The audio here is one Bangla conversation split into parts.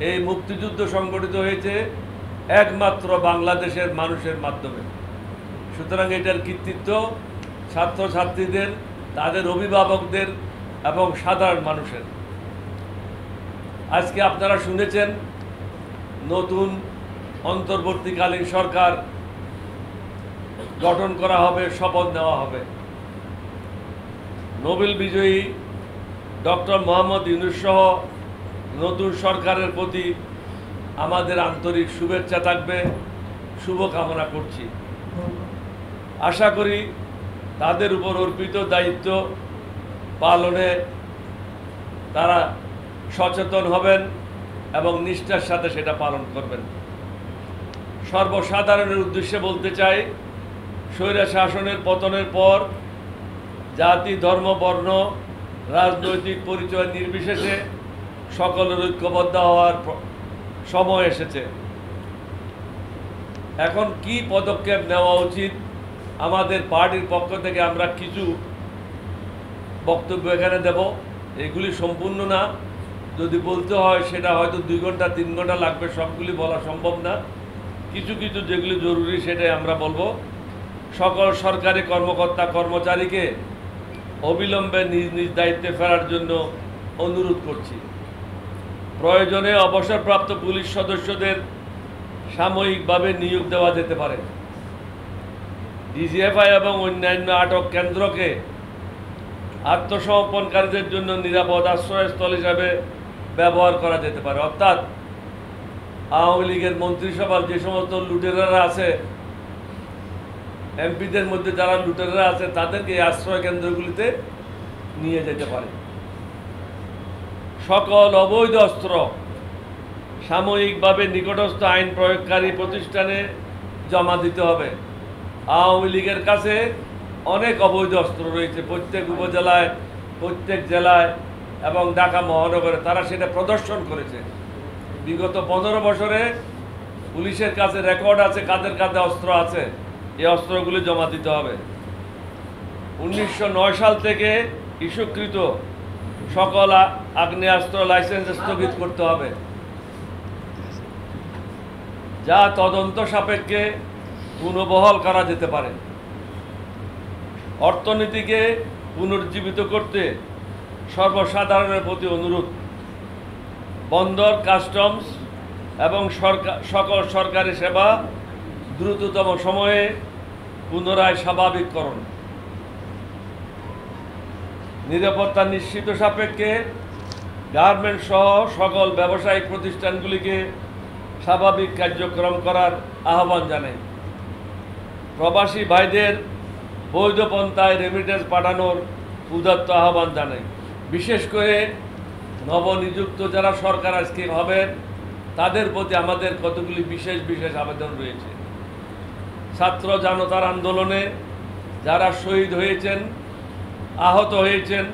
এই মুক্তিযুদ্ধ সংগঠিত হয়েছে একমাত্র বাংলাদেশের মানুষের মাধ্যমে। সুতরাং এটার কৃতিত্ব ছাত্রছাত্রীদের, তাদের অভিভাবকদের এবং সাধারণ মানুষের। আজকে আপনারা শুনেছেন নতুন অন্তর্বর্তীকালীন সরকার গঠন করা হবে, শপথ নেওয়া হবে। নোবেল বিজয়ী ডক্টর মোহাম্মদ ইউনূস সহ নতুন সরকারের প্রতি আমাদের আন্তরিক শুভেচ্ছা থাকবে, শুভকামনা করছি। আশা করি তাদের উপর অর্পিত দায়িত্ব পালনে তারা সচেতন হবেন এবং নিষ্ঠার সাথে সেটা পালন করবেন। সর্বসাধারণের উদ্দেশ্যে বলতে চাই, স্বৈরা শাসনের পতনের পর জাতি, ধর্ম, বর্ণ, রাজনৈতিক পরিচয় নির্বিশেষে সকলের ঐক্যবদ্ধ হওয়ার সময় এসেছে। এখন কি পদক্ষেপ নেওয়া উচিত, আমাদের পার্টির পক্ষ থেকে আমরা কিছু বক্তব্য এখানে দেব। এগুলি সম্পূর্ণ না, যদি বলতে হয় সেটা হয়তো 2 ঘন্টা 3 ঘন্টা লাগবে, সবগুলি বলা সম্ভব না। কিছু কিছু যেগুলি জরুরি সেটাই আমরা বলবো। সকল সরকারি কর্মকর্তা কর্মচারীকে অবিলম্বে নিজ নিজ দায়িত্বে ফেরার জন্য অনুরোধ করছি। প্রয়োজনে অবসরপ্রাপ্ত পুলিশ সদস্যদের সাময়িকভাবে নিয়োগ দেওয়া যেতে পারে। ডিজিএফআই এবং অন্যান্য আটক কেন্দ্রকে আত্মসমর্পণকারীদের জন্য নিরাপদ আশ্রয়স্থল হিসাবে ব্যবহার করা যেতে পারে। অর্থাৎ আওয়ামী লীগের মন্ত্রিসভার যে সমস্ত লুটেরারা আছে, এমপিদের মধ্যে যারা লুটেরারা আছে, তাদেরকে এই আশ্রয় কেন্দ্রগুলিতে নিয়ে যেতে পারে। সকল অবৈধ অস্ত্র সাময়িকভাবে নিকটস্থ আইন প্রয়োগকারী প্রতিষ্ঠানে জমা দিতে হবে। আওয়ামী লীগের কাছে অনেক অবৈধ অস্ত্র রয়েছে, প্রত্যেক উপজেলায়, প্রত্যেক জেলায় এবং ঢাকা মহানগরে তারা সেটা প্রদর্শন করেছে। বিগত 15 বছরে পুলিশের কাছে রেকর্ড আছে কাদের কাছে অস্ত্র আছে। এই অস্ত্রগুলি জমা দিতে হবে। 1909 সাল থেকে ইস্যুকৃত সকল আগ্নেয়াস্ত্র লাইসেন্স স্থগিত করতে হবে, যা তদন্ত সাপেক্ষে পুনর্বহাল করা যেতে পারে। অর্থনীতিকে পুনর্জীবিত করতে সর্বসাধারণের প্রতি অনুরোধ, বন্দর, কাস্টমস এবং সকল সরকারি সেবা দ্রুততম সময়ে পুনরায় স্বাভাবিককরণ, নিরাপত্তা নিশ্চিত সাপেক্ষে গার্মেন্টস সহ সকল ব্যবসায়িক প্রতিষ্ঠানগুলিকে স্বাভাবিক কার্যক্রম করার আহ্বান জানাই। প্রবাসী ভাইদের বৈধ পন্থায় রেমিটেন্স পাঠানোর উদাত্ত আহ্বান জানাই। বিশেষ করে নবনিযুক্ত যারা সরকার আজকে হবেন, তাদের প্রতি আমাদের কতগুলি বিশেষ বিশেষ আবেদন রয়েছে। ছাত্র জনতার আন্দোলনে যারা শহীদ হয়েছেন, আহত হয়েছেন,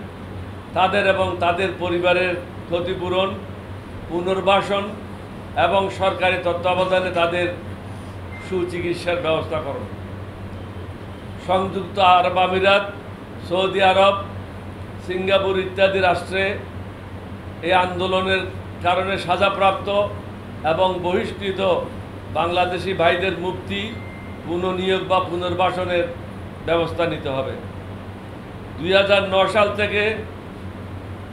তাদের এবং তাদের পরিবারের ক্ষতিপূরণ, পুনর্বাসন এবং সরকারি তত্ত্বাবধানে তাদের সুচিকিৎসার ব্যবস্থা করুন। সংযুক্ত আরব আমিরাত, সৌদি আরব, সিঙ্গাপুর ইত্যাদি রাষ্ট্রে এই আন্দোলনের কারণে সাজাপ্রাপ্ত এবং বহিষ্কৃত বাংলাদেশি ভাইদের মুক্তি, পুনর্নিয়োগ বা পুনর্বাসনের ব্যবস্থা নিতে হবে। 2009 সাল থেকে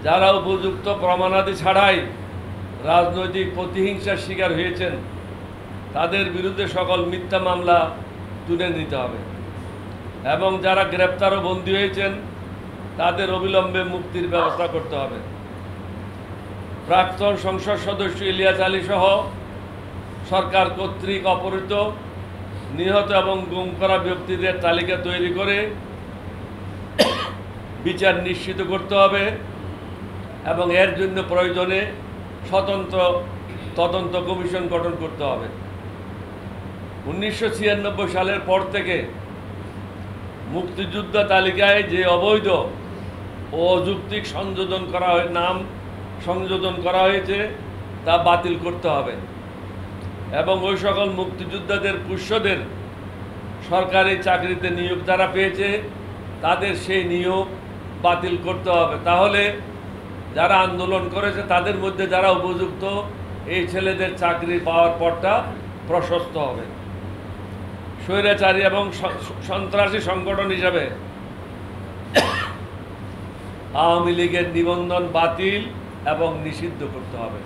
যারা উপযুক্ত প্রমাণাদি ছাড়াই রাজনৈতিক প্রতিহিংসার শিকার হয়েছেন, তাদের বিরুদ্ধে সকল মিথ্যা মামলা তুলে নিতে হবে এবং যারা গ্রেপ্তার ও বন্দী হয়েছেন তাদের অবিলম্বে মুক্তির ব্যবস্থা করতে হবে। প্রাক্তন সংসদ সদস্য ইলিয়াস আলী সহ সরকার কর্তৃক অপহৃত, নিহত এবং গুম করা ব্যক্তিদের তালিকা তৈরি করে বিচার নিশ্চিত করতে হবে এবং এর জন্য প্রয়োজনে স্বতন্ত্র তদন্ত কমিশন গঠন করতে হবে। 1996 সালের পর থেকে মুক্তিযোদ্ধা তালিকায় যে অবৈধ ও অযৌক্তিক নাম সংযোজন করা হয়েছে তা বাতিল করতে হবে এবং ওই সকল মুক্তিযোদ্ধাদের পুষ্যদের সরকারি চাকরিতে নিয়োগ যারা পেয়েছে তাদের সেই নিয়োগ বাতিল করতে হবে। তাহলে যারা আন্দোলন করেছে তাদের মধ্যে যারা উপযুক্ত এই ছেলেদের চাকরি পাওয়ার পথটা প্রশস্ত হবে। স্বৈরাচারী এবং সন্ত্রাসী সংগঠন হিসাবে আওয়ামী লীগের নিবন্ধন বাতিল এবং নিষিদ্ধ করতে হবে।